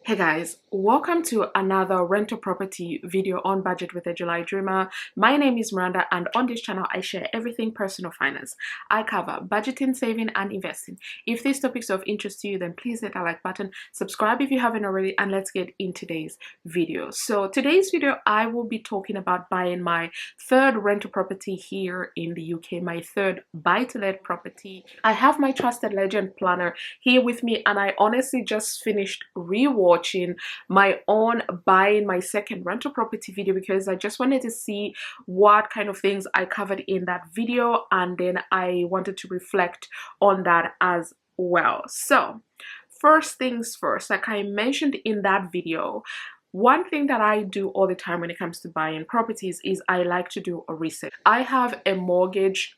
Hey guys, welcome to another rental property video on Budget with a July Dreamer. My name is Miranda, and on this channel I share everything personal finance. I cover budgeting, saving and investing. If these topics are of interest to you, then please hit that like button, subscribe if you haven't already, and let's get in today's video. So today's video I will be talking about buying my third rental property here in the UK, my third buy-to-let property. I have my trusted legend planner here with me, and I honestly just finished rewatching my own buying my second rental property video because I just wanted to see what kind of things I covered in that video, and then I wanted to reflect on that as well. So first things first, like I mentioned in that video, one thing that I do all the time when it comes to buying properties is I like to do a research. I have a mortgage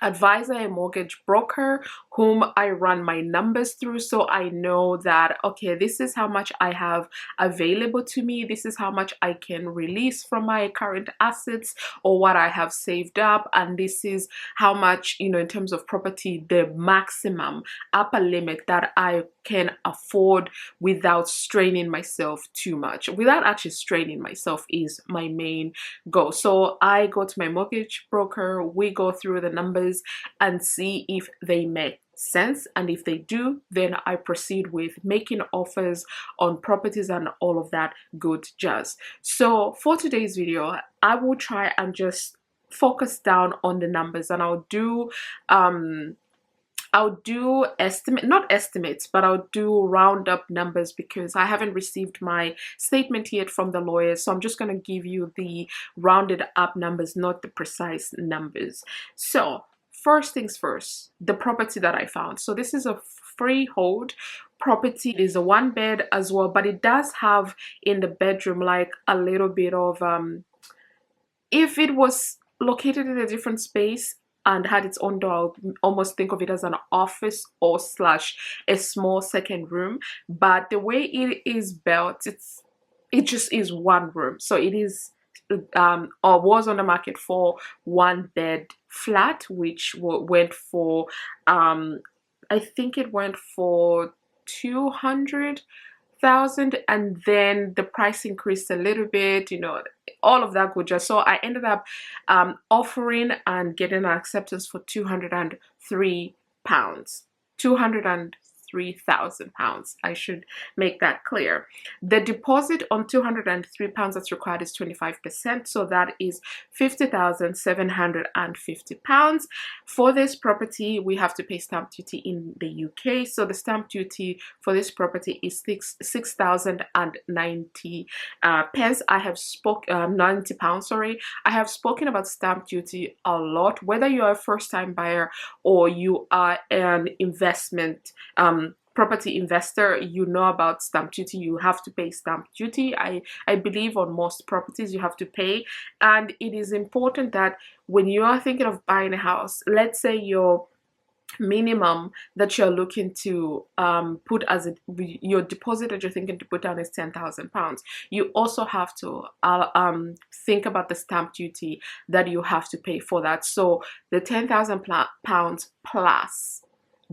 advisor, a mortgage broker whom I run my numbers through, so I know that okay, this is how much I have available to me, this is how much I can release from my current assets or what I have saved up, and this is how much, you know, in terms of property, the maximum upper limit that I can afford without straining myself too much. Without actually straining myself is my main goal. So I go to my mortgage broker, we go through the numbers and see if they make sense, and if they do, then I proceed with making offers on properties and all of that good jazz. So for today's video I will try and just focus down on the numbers, and I'll do not estimates, but I'll do round up numbers because I haven't received my statement yet from the lawyers. So I'm just going to give you the rounded up numbers, not the precise numbers. So first things first, the property that I found. So this is a freehold property. It is a one bed as well, but it does have in the bedroom like a little bit of if it was located in a different space and had its own door, I'll almost think of it as an office or slash a small second room. But the way it is built, it just is one room. So it is or was on the market for one bed flat, which went for I think it went for 200,000, and then the price increased a little bit, you know, all of that good jazz. So I ended up offering and getting an acceptance for £203. 203,000 pounds. I should make that clear. The deposit on £203 that's required is 25%, so that is £50,750. For this property, we have to pay stamp duty in the UK. So the stamp duty for this property is 6,090 pence. I have £90, sorry. I have spoken about stamp duty a lot. Whether you are a first-time buyer or you are an investment property investor, you know about stamp duty. You have to pay stamp duty. I believe on most properties you have to pay, and it is important that when you are thinking of buying a house, let's say your minimum that you're looking to put as your deposit that you're thinking to put down is £10,000. You also have to think about the stamp duty that you have to pay for that. So the £10,000 plus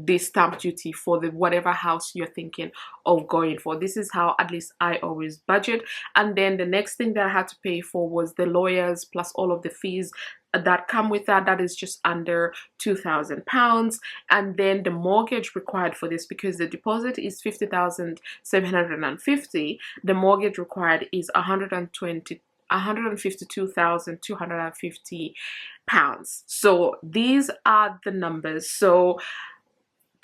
the stamp duty for the whatever house you're thinking of going for. This is how at least I always budget. And then the next thing that I had to pay for was the lawyers plus all of the fees that come with that. That is just under £2,000. And then the mortgage required for this, because the deposit is 50,750, the mortgage required is 152,250 pounds. So these are the numbers. So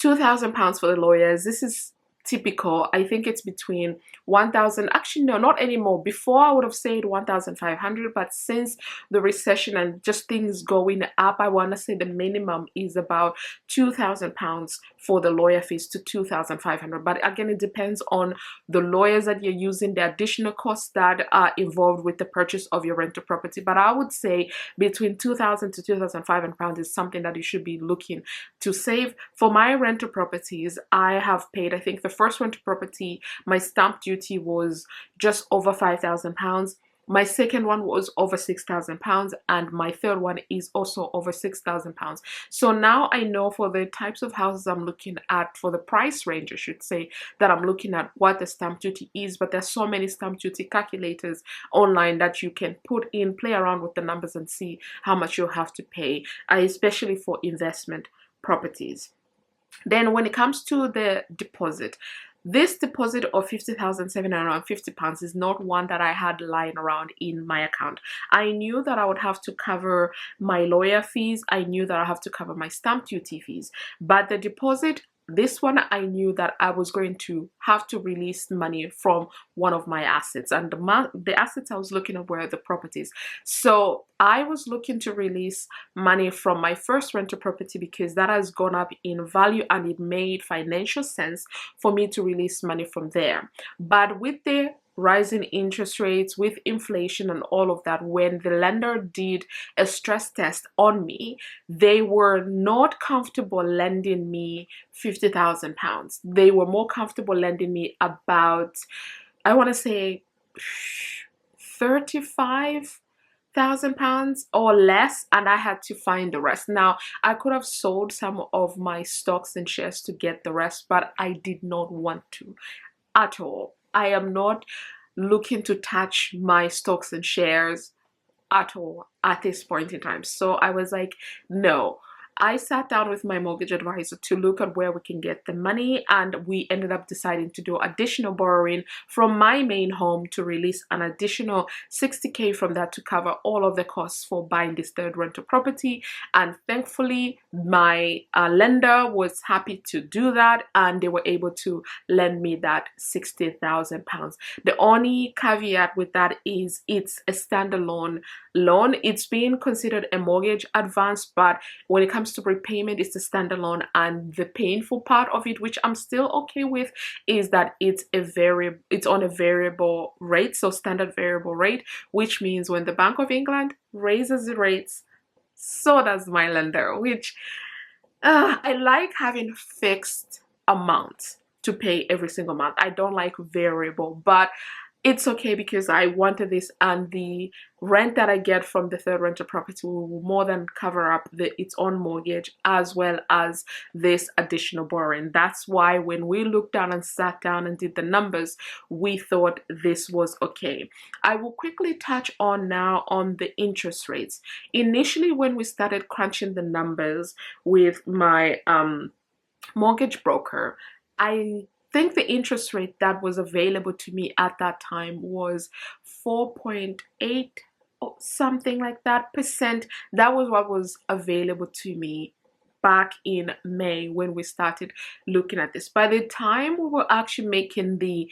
£2,000 for the lawyers. This is typical. I think it's between 1,000, actually no, not anymore. Before I would have said 1,500, but since the recession and just things going up, I want to say the minimum is about £2,000 for the lawyer fees to 2,500. But again, it depends on the lawyers that you're using, the additional costs that are involved with the purchase of your rental property. But I would say between 2,000 to 2,500 pounds is something that you should be looking to save. For my rental properties, I have paid, I think the first rental property, my stamp duty was just over £5,000. My second one was over £6,000, and my third one is also over £6,000. So now I know for the types of houses I'm looking at, for the price range, I should say, that I'm looking at, what the stamp duty is. But there's so many stamp duty calculators online that you can put in, play around with the numbers and see how much you'll have to pay, especially for investment properties. Then when it comes to the deposit, this deposit of £50,750 is not one that I had lying around in my account. I knew that I would have to cover my lawyer fees. I knew that I have to cover my stamp duty fees. But the deposit, this one, I knew that I was going to have to release money from one of my assets, and the assets I was looking at were the properties. So I was looking to release money from my first rental property because that has gone up in value and it made financial sense for me to release money from there. But with the rising interest rates, with inflation and all of that, when the lender did a stress test on me, they were not comfortable lending me £50,000. They were more comfortable lending me about, I want to say, £35,000 or less, and I had to find the rest. Now, I could have sold some of my stocks and shares to get the rest, but I did not want to at all. I am not looking to touch my stocks and shares at all at this point in time. So I was like, no. I sat down with my mortgage advisor to look at where we can get the money, and we ended up deciding to do additional borrowing from my main home to release an additional 60k from that to cover all of the costs for buying this third rental property. And thankfully my lender was happy to do that, and they were able to lend me that £60,000. The only caveat with that is it's a standalone loan. It's being considered a mortgage advance, but when it comes to repayment, it's a standalone. And the painful part of it, which I'm still okay with, is that it's on a variable rate, so standard variable rate, which means when the Bank of England raises the rates, so does my lender, which I like having fixed amounts to pay every single month. I don't like variable, but it's okay because I wanted this, and the rent that I get from the third rental property will more than cover up its own mortgage as well as this additional borrowing. That's why when we looked down and sat down and did the numbers, we thought this was okay. I will quickly touch on now on the interest rates. Initially, when we started crunching the numbers with my mortgage broker, I think the interest rate that was available to me at that time was 4.8 or something like that percent. That was what was available to me back in May when we started looking at this. By the time we were actually making the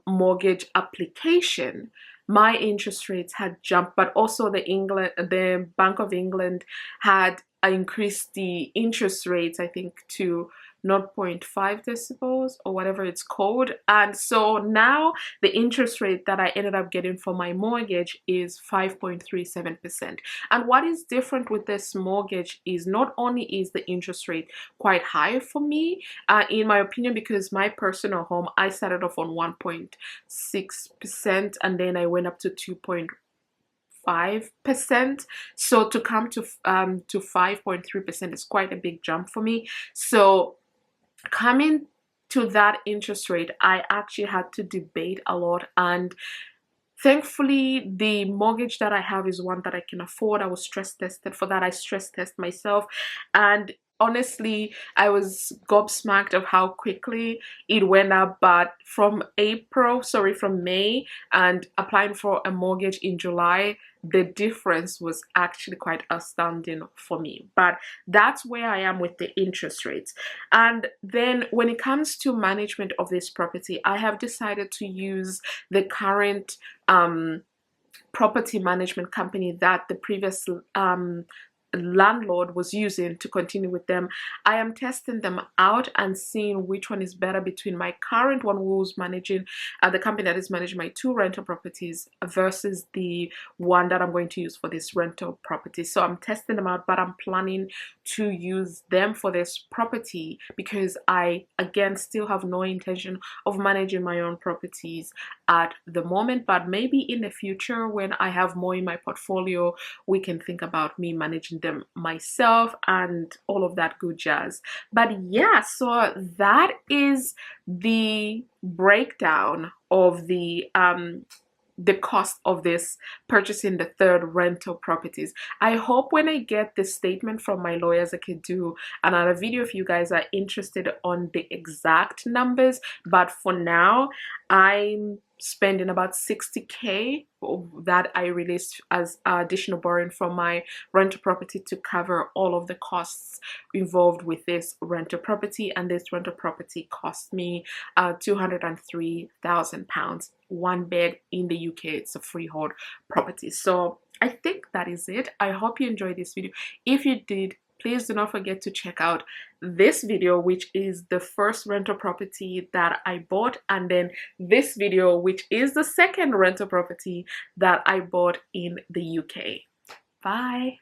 mortgage application, my interest rates had jumped, but also the Bank of England had increased the interest rates, I think, to 0.5 decibels or whatever it's called. And so now the interest rate that I ended up getting for my mortgage is 5.37%. And what is different with this mortgage is not only is the interest rate quite high for me, in my opinion, because my personal home, I started off on 1.6% and then I went up to 2.5%. So to come to 5.3% is quite a big jump for me. So coming to that interest rate, I actually had to debate a lot, and thankfully the mortgage that I have is one that I can afford. I was stress tested for that. I stress test myself, and honestly, I was gobsmacked of how quickly it went up. But from May and applying for a mortgage in July, the difference was actually quite astounding for me. But that's where I am with the interest rates. And then when it comes to management of this property, I have decided to use the current property management company that the previous landlord was using to continue with them. I am testing them out and seeing which one is better between my current one who's managing the company that is managing my 2 rental properties versus the one that I'm going to use for this rental property. So I'm testing them out, but I'm planning to use them for this property because I again still have no intention of managing my own properties at the moment, but maybe in the future when I have more in my portfolio, we can think about me managing them myself and all of that good jazz. But yeah, so that is the breakdown of the cost of this purchasing the 3rd rental properties. I hope when I get the statement from my lawyers I can do another video if you guys are interested on the exact numbers, but for now I'm spending about 60k that I released as additional borrowing from my rental property to cover all of the costs involved with this rental property, and this rental property cost me £203,000, 1 bed in the UK. It's a freehold property. So I think that is it. I hope you enjoyed this video. If you did, please do not forget to check out this video, which is the first rental property that I bought, and then this video, which is the 2nd rental property that I bought in the UK. Bye.